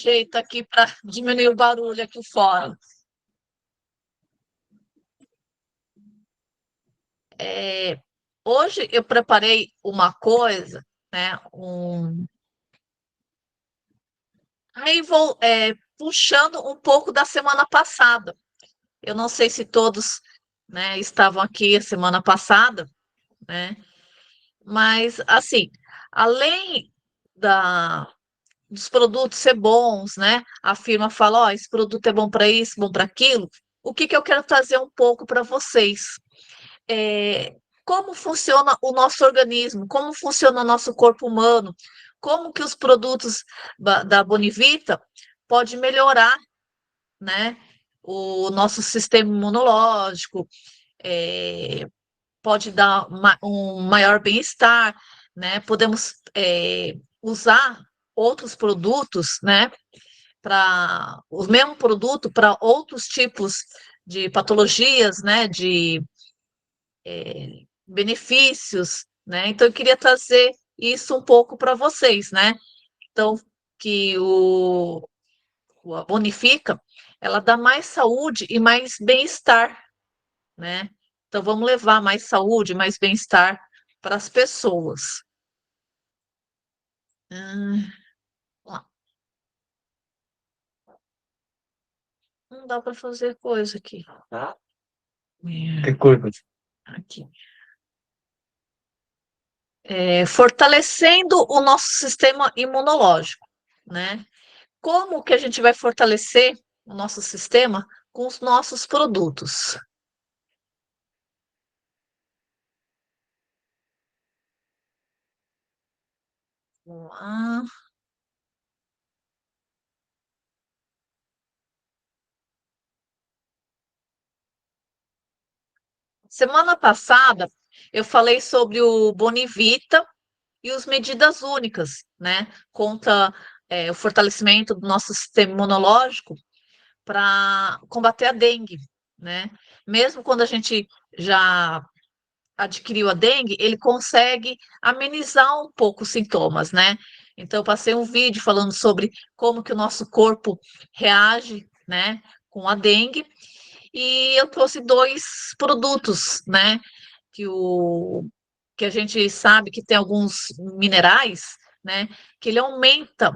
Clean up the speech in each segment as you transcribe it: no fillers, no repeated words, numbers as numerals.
Jeito aqui para diminuir o barulho aqui fora. É, hoje eu preparei uma coisa, né? Aí vou puxando um pouco da semana passada. Eu não sei se todos, né, estavam aqui a semana passada, né? Mas assim, além da, dos produtos ser bons, né? A firma fala, ó, esse produto é bom para isso, bom para aquilo. O que que eu quero trazer um pouco para vocês? é, Como funciona o nosso organismo, como funciona o nosso corpo humano, como que os produtos da Bonivita pode melhorar, né, o nosso sistema imunológico, é, pode dar um maior bem-estar, né? Podemos usar outros produtos, né, para o mesmo produto para outros tipos de patologias, né, de benefícios, né? Então, eu queria trazer isso um pouco para vocês, né? Então, que a Bonifica, ela dá mais saúde e mais bem-estar, né? Então, vamos levar mais saúde, mais bem-estar para as pessoas. Hum, lá. Não dá para fazer coisa aqui. Que coisa? Aqui. Fortalecendo o nosso sistema imunológico, né? Como que a gente vai fortalecer o nosso sistema com os nossos produtos? Ah, semana passada eu falei sobre o Bonivita e os medidas únicas, né? Contra o fortalecimento do nosso sistema imunológico para combater a dengue, né? Mesmo quando a gente já adquiriu a dengue, ele consegue amenizar um pouco os sintomas, né? Então, eu passei um vídeo falando sobre como que o nosso corpo reage, né, com a dengue, e eu trouxe dois produtos, né, que que a gente sabe que tem alguns minerais, né, que ele aumenta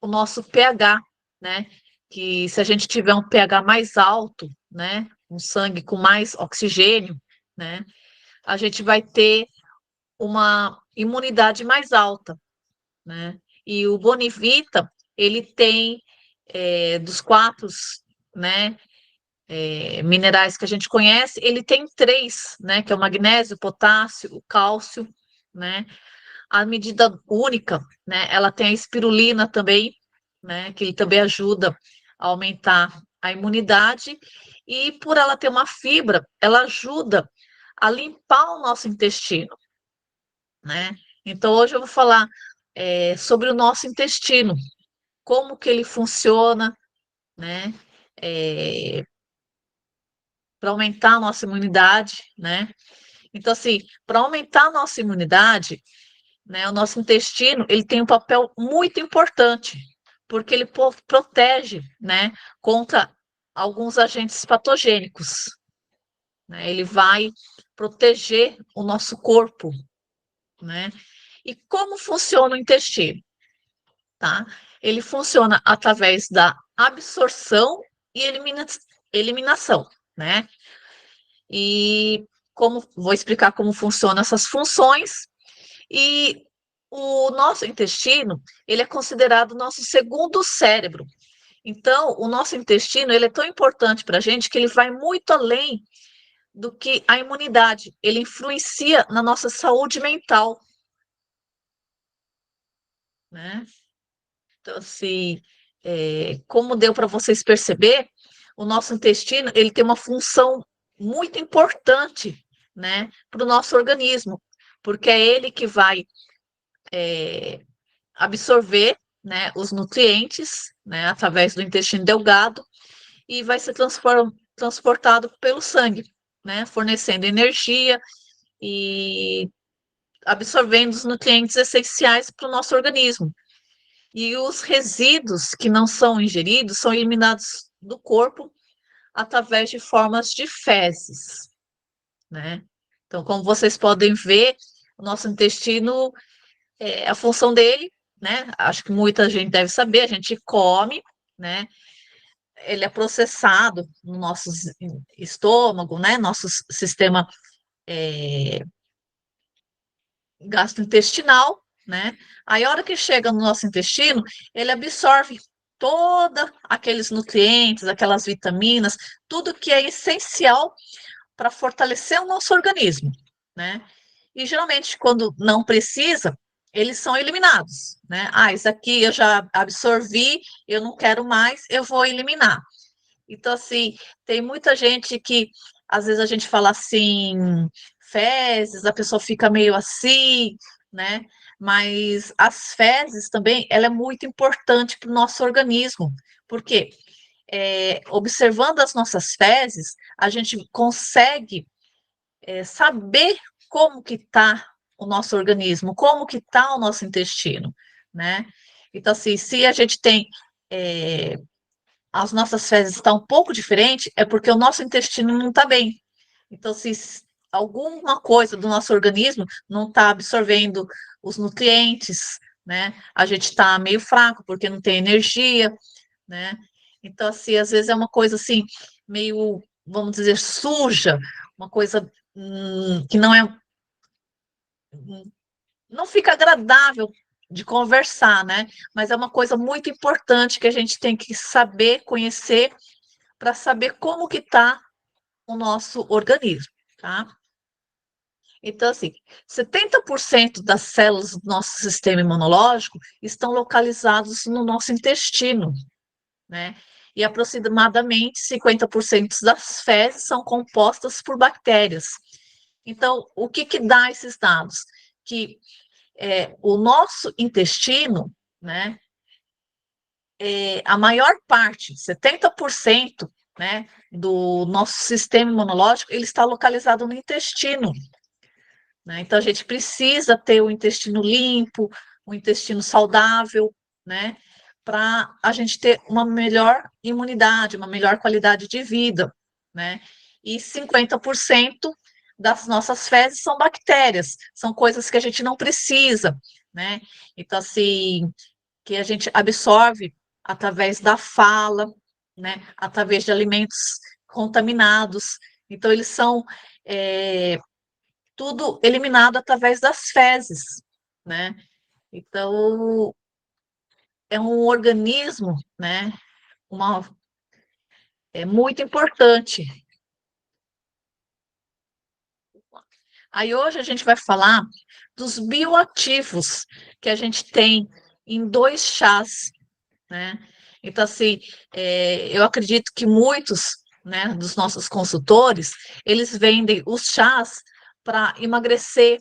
o nosso pH, né, que se a gente tiver um pH mais alto, né, um sangue com mais oxigênio, né, a gente vai ter uma imunidade mais alta, né? E o Bonivita, ele tem dos quatro, né, minerais que a gente conhece, ele tem três, né, que é o magnésio, o potássio, o cálcio, né? A medida única, né, ela tem a espirulina também, né, que ele também ajuda a aumentar a imunidade, e por ela ter uma fibra, ela ajuda a limpar o nosso intestino, né? Então, hoje eu vou falar sobre o nosso intestino, como que ele funciona, né? Para aumentar a nossa imunidade, né? Então, assim, para aumentar a nossa imunidade, né, o nosso intestino, ele tem um papel muito importante, porque ele protege, né, contra alguns agentes patogênicos, né? Ele vai proteger o nosso corpo, né? E como funciona o intestino? Tá? Ele funciona através da absorção e eliminação, né? E como vou explicar como funcionam essas funções. E o nosso intestino, ele é considerado o nosso segundo cérebro. Então, o nosso intestino, ele é tão importante para a gente que ele vai muito além do que a imunidade. Ele influencia na nossa saúde mental, né? Então, assim, como deu para vocês perceber, o nosso intestino ele tem uma função muito importante, né, para o nosso organismo, porque é ele que vai absorver, né, os nutrientes, né, através do intestino delgado e vai ser transportado pelo sangue, né, fornecendo energia e absorvendo os nutrientes essenciais para o nosso organismo. e os resíduos que não são ingeridos são eliminados do corpo através de formas de fezes, né? Então, como vocês podem ver, o nosso intestino, a função dele, né? Acho que muita gente deve saber, a gente come, né? Ele é processado no nosso estômago, né? Nosso sistema gastrointestinal, né? Aí, a hora que chega no nosso intestino, ele absorve todos aqueles nutrientes, aquelas vitaminas, tudo que é essencial para fortalecer o nosso organismo, né? E geralmente, quando não precisa, eles são eliminados, né? Ah, isso aqui eu já absorvi, eu não quero mais, eu vou eliminar. Então, assim, tem muita gente que, às vezes, a gente fala assim, fezes, a pessoa fica meio assim, né? Mas as fezes também, ela é muito importante para o nosso organismo. Por quê? Observando as nossas fezes, a gente consegue saber como que está o nosso organismo, como que está o nosso intestino, né? Então, assim, se a gente tem as nossas fezes estão um pouco diferentes, é porque o nosso intestino não está bem. Então, se alguma coisa do nosso organismo não está absorvendo os nutrientes, né? A gente está meio fraco porque não tem energia, né? Então, assim, às vezes é uma coisa assim, meio, vamos dizer, suja, uma coisa que não fica agradável de conversar, né? Mas é uma coisa muito importante que a gente tem que saber, conhecer, para saber como que está o nosso organismo, tá? Então, assim, 70% das células do nosso sistema imunológico estão localizados no nosso intestino, né? E aproximadamente 50% das fezes são compostas por bactérias. Então, o que que dá esses dados? Que o nosso intestino, né, a maior parte, 70%, né, do nosso sistema imunológico, ele está localizado no intestino, né? Então, a gente precisa ter o intestino limpo, o intestino saudável, né, para a gente ter uma melhor imunidade, uma melhor qualidade de vida, né? E 50% das nossas fezes são bactérias, são coisas que a gente não precisa, né? Então, assim, que a gente absorve através da fala, né, através de alimentos contaminados. Então, eles são tudo eliminado através das fezes, né? Então, é um organismo, né, uma, muito importante. Aí hoje a gente vai falar dos bioativos que a gente tem em dois chás, né? Então, assim, eu acredito que muitos, né, dos nossos consultores, eles vendem os chás para emagrecer,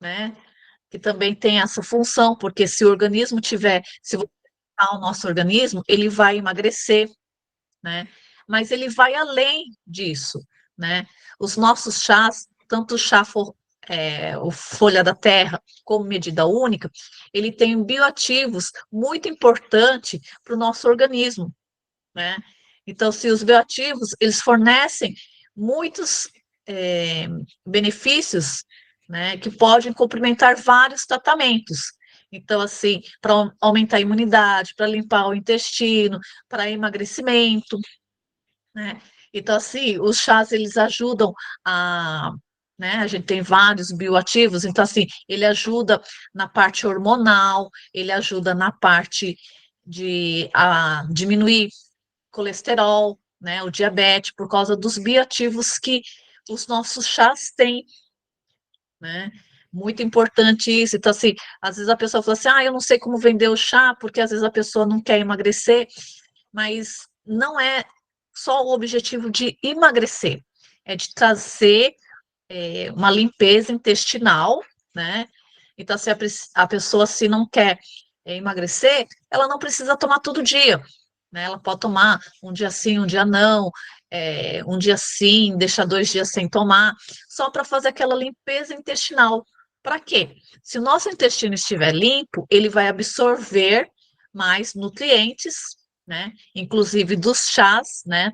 né? Que também tem essa função, porque se o organismo tiver, se você o nosso organismo, ele vai emagrecer, né? Mas ele vai além disso, né? Os nossos chás, tanto o chá o folha da terra como medida única, ele tem bioativos muito importantes para o nosso organismo, né? Então, se os bioativos, eles fornecem muitos benefícios, né, que podem complementar vários tratamentos. Então, assim, para aumentar a imunidade, para limpar o intestino, para emagrecimento, né? Então, assim, os chás, eles ajudam a, né, a gente tem vários bioativos, então, assim, ele ajuda na parte hormonal, ele ajuda na parte de diminuir colesterol, né, o diabetes, por causa dos bioativos que os nossos chás têm, né? Muito importante isso. Então, assim, às vezes a pessoa fala assim, eu não sei como vender o chá, porque às vezes a pessoa não quer emagrecer, mas não é só o objetivo de emagrecer, é de trazer uma limpeza intestinal, né? Então, se a pessoa se não quer emagrecer, ela não precisa tomar todo dia, né? Ela pode tomar um dia sim, um dia não, um dia sim, deixar 2 dias sem tomar, só para fazer aquela limpeza intestinal. Para quê? Se o nosso intestino estiver limpo, ele vai absorver mais nutrientes, né? Inclusive dos chás, né?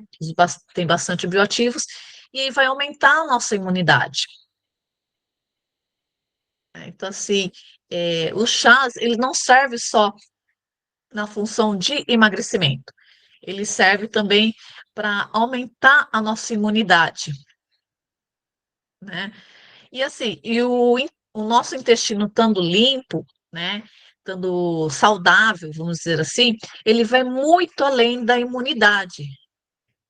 Tem bastante bioativos, e aí vai aumentar a nossa imunidade. Então, assim, os chás, ele não serve só na função de emagrecimento, ele serve também para aumentar a nossa imunidade, né? E assim, o nosso intestino estando limpo, né? Estando saudável, vamos dizer assim, ele vai muito além da imunidade,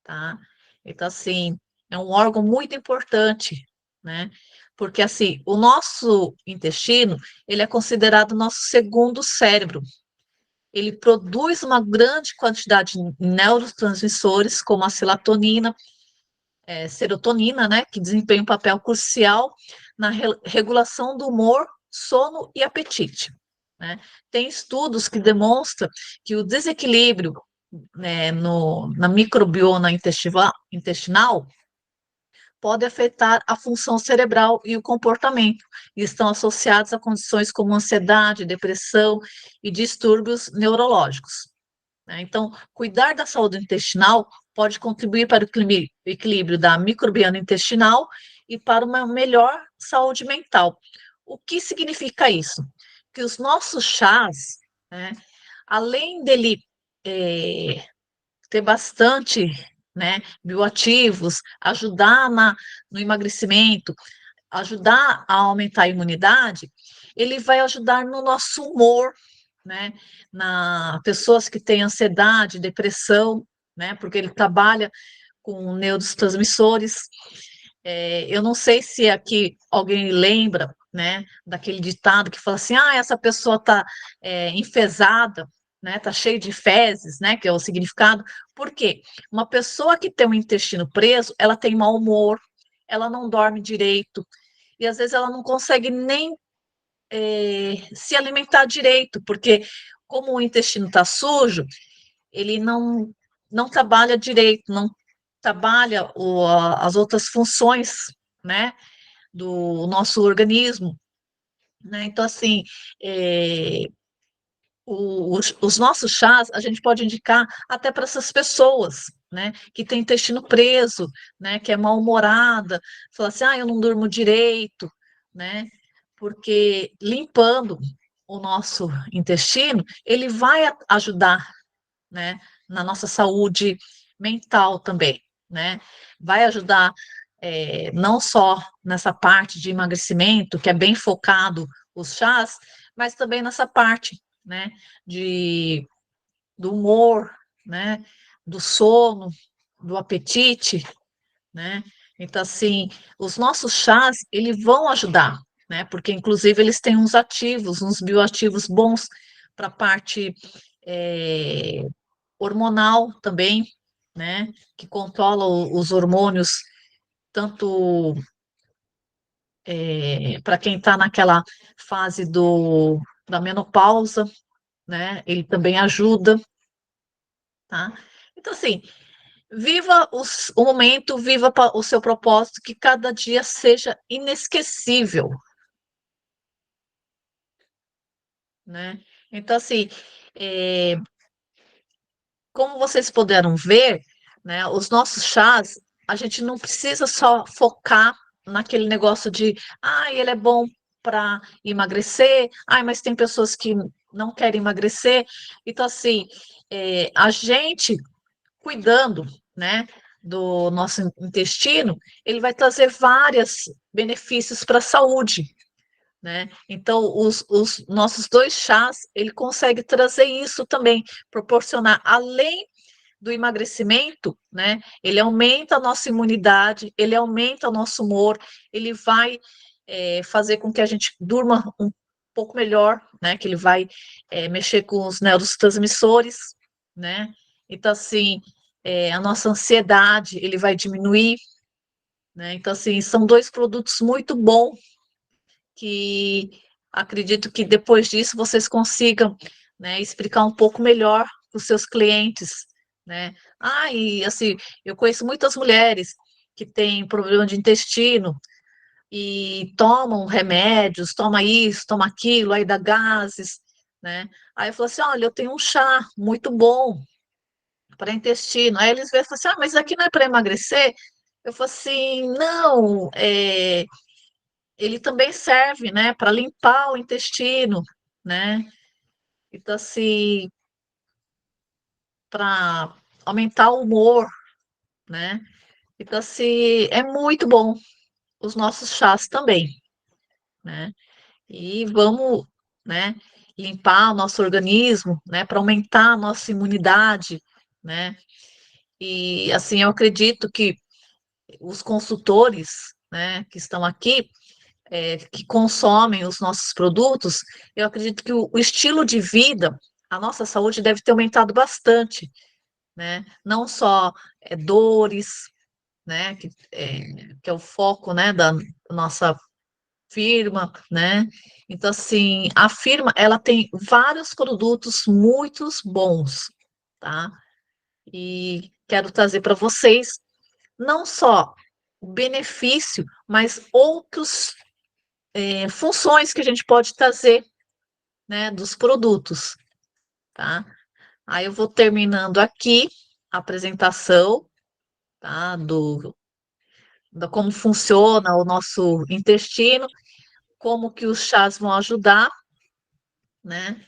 tá? Então, assim, é um órgão muito importante, né? Porque, assim, o nosso intestino, ele é considerado o nosso segundo cérebro. Ele produz uma grande quantidade de neurotransmissores, como a serotonina, serotonina, né? Que desempenha um papel crucial na regulação do humor, sono e apetite, né? Tem estudos que demonstram que o desequilíbrio, né, na microbiota intestinal pode afetar a função cerebral e o comportamento, e estão associados a condições como ansiedade, depressão e distúrbios neurológicos, né? Então, cuidar da saúde intestinal pode contribuir para o equilíbrio da microbiota intestinal e para uma melhor saúde mental. O que significa isso? Que os nossos chás, né, além dele é, ter bastante, né, bioativos, ajudar no emagrecimento, ajudar a aumentar a imunidade, ele vai ajudar no nosso humor, né, na pessoas que têm ansiedade, depressão, né, porque ele trabalha com neurotransmissores. Eu não sei se aqui alguém lembra, né, daquele ditado que fala assim, essa pessoa está enfesada, né, tá cheio de fezes, né, que é o significado. Por quê? Uma pessoa que tem o intestino preso, ela tem mau humor, ela não dorme direito, e às vezes ela não consegue nem se alimentar direito, porque como o intestino está sujo, ele não trabalha direito, não trabalha as outras funções, né, do nosso organismo, né? Então, assim, é, os nossos chás a gente pode indicar até para essas pessoas, né, que tem intestino preso, né, que é mal-humorada, fala assim, eu não durmo direito, né, porque limpando o nosso intestino, ele vai ajudar, né, na nossa saúde mental também, né, vai ajudar não só nessa parte de emagrecimento, que é bem focado os chás, mas também nessa parte, né, de, do humor, né, do sono, do apetite, né? Então, assim, os nossos chás, eles vão ajudar, né? Porque, inclusive, eles têm uns ativos, uns bioativos bons para a parte hormonal também, né? Que controla os hormônios, tanto para quem está naquela fase da menopausa, né? Ele também ajuda, tá? Então, assim, viva o momento, viva o seu propósito, que cada dia seja inesquecível, né? Então, assim, é, como vocês puderam ver, né, os nossos chás, a gente não precisa só focar naquele negócio de, ele é bom para emagrecer, mas tem pessoas que não querem emagrecer. Então, assim, a gente cuidando, né, do nosso intestino, ele vai trazer vários benefícios para a saúde, né? Então, os nossos dois chás, ele consegue trazer isso também, proporcionar, além do emagrecimento, né? Ele aumenta a nossa imunidade, ele aumenta o nosso humor, ele vai fazer com que a gente durma um pouco melhor, né? Que ele vai mexer com os neurotransmissores, né? Então, assim, a nossa ansiedade, ele vai diminuir, né? Então, assim, são dois produtos muito bons que acredito que depois disso vocês consigam, né, explicar um pouco melhor para os seus clientes, né? E assim, eu conheço muitas mulheres que têm problema de intestino e tomam remédios, toma isso, toma aquilo, aí dá gases, né? Aí eu falei assim, olha, eu tenho um chá muito bom para intestino. Aí eles veem e falam assim, ah, mas aqui não é para emagrecer? Eu falei assim, não, ele também serve, né, para limpar o intestino, né? Então, assim, para aumentar o humor, né? Então, assim, é muito bom os nossos chás também, né? E vamos, né, limpar o nosso organismo, né, para aumentar a nossa imunidade, né? E, assim, eu acredito que os consultores, né, que estão aqui, que consomem os nossos produtos, eu acredito que o estilo de vida, a nossa saúde deve ter aumentado bastante, né? Não só dores, né? Que é o foco, né, da nossa firma, né? Então, assim, a firma, ela tem vários produtos muito bons, tá? E quero trazer para vocês não só o benefício, mas outros funções que a gente pode trazer, né, dos produtos, tá? Aí eu vou terminando aqui a apresentação, tá, da como funciona o nosso intestino, como que os chás vão ajudar, né?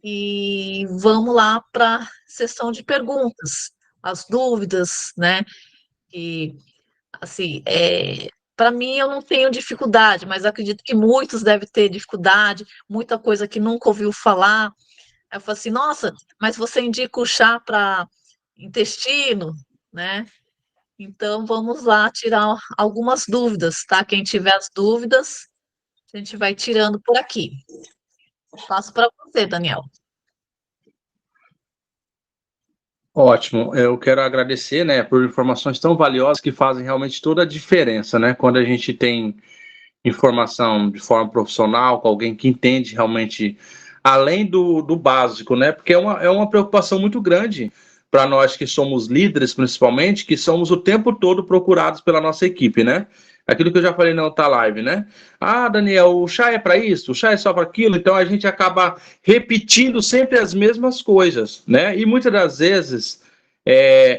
E vamos lá para a sessão de perguntas, as dúvidas, né? E assim, para mim eu não tenho dificuldade, mas acredito que muitos devem ter dificuldade, muita coisa que nunca ouviu falar. Aí eu falo assim, nossa, mas você indica o chá para intestino, né? Então vamos lá tirar algumas dúvidas, tá? Quem tiver as dúvidas, a gente vai tirando por aqui. Passo para você, Daniel. Ótimo, eu quero agradecer, né, por informações tão valiosas que fazem realmente toda a diferença, né, quando a gente tem informação de forma profissional, com alguém que entende realmente, além do básico, né, porque é uma preocupação muito grande para nós que somos líderes, principalmente, que somos o tempo todo procurados pela nossa equipe, né, aquilo que eu já falei na outra live, né, ah, Daniel, o chá é para isso, o chá é só para aquilo, então a gente acaba repetindo sempre as mesmas coisas, né, e muitas das vezes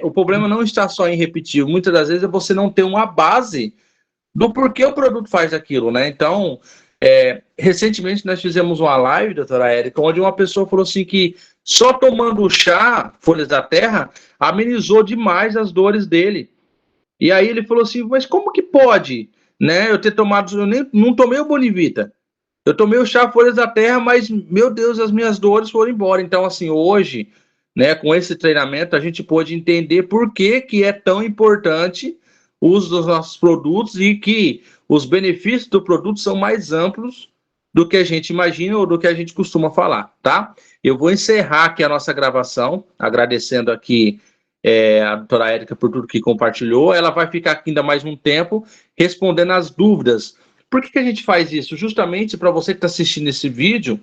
o problema não está só em repetir, muitas das vezes é você não ter uma base do porquê o produto faz aquilo, né? Então, recentemente nós fizemos uma live, doutora Érica, onde uma pessoa falou assim que só tomando o chá, Folhas da Terra, amenizou demais as dores dele. E aí ele falou assim, mas como que pode, né? Eu ter tomado, eu nem, não tomei o Bonivita, eu tomei o chá Folhas da Terra, mas, meu Deus, as minhas dores foram embora. Então, assim, hoje, né, com esse treinamento, a gente pôde entender por que, que é tão importante o uso dos nossos produtos e que os benefícios do produto são mais amplos do que a gente imagina ou do que a gente costuma falar, tá? Eu vou encerrar aqui a nossa gravação, agradecendo aqui a doutora Érica por tudo que compartilhou. Ela vai ficar aqui ainda mais um tempo respondendo as dúvidas. Por que a gente faz isso? Justamente para você que está assistindo esse vídeo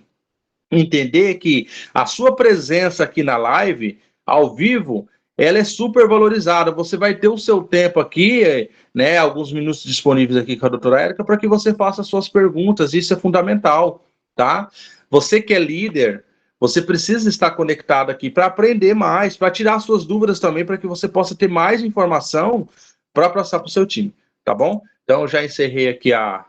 entender que a sua presença aqui na live, ao vivo, ela é super valorizada. Você vai ter o seu tempo aqui, né, alguns minutos disponíveis aqui com a doutora Érica, para que você faça suas perguntas. Isso é fundamental, tá? Você que é líder, você precisa estar conectado aqui para aprender mais, para tirar suas dúvidas também, para que você possa ter mais informação para passar para o seu time, tá bom? Então, já encerrei aqui a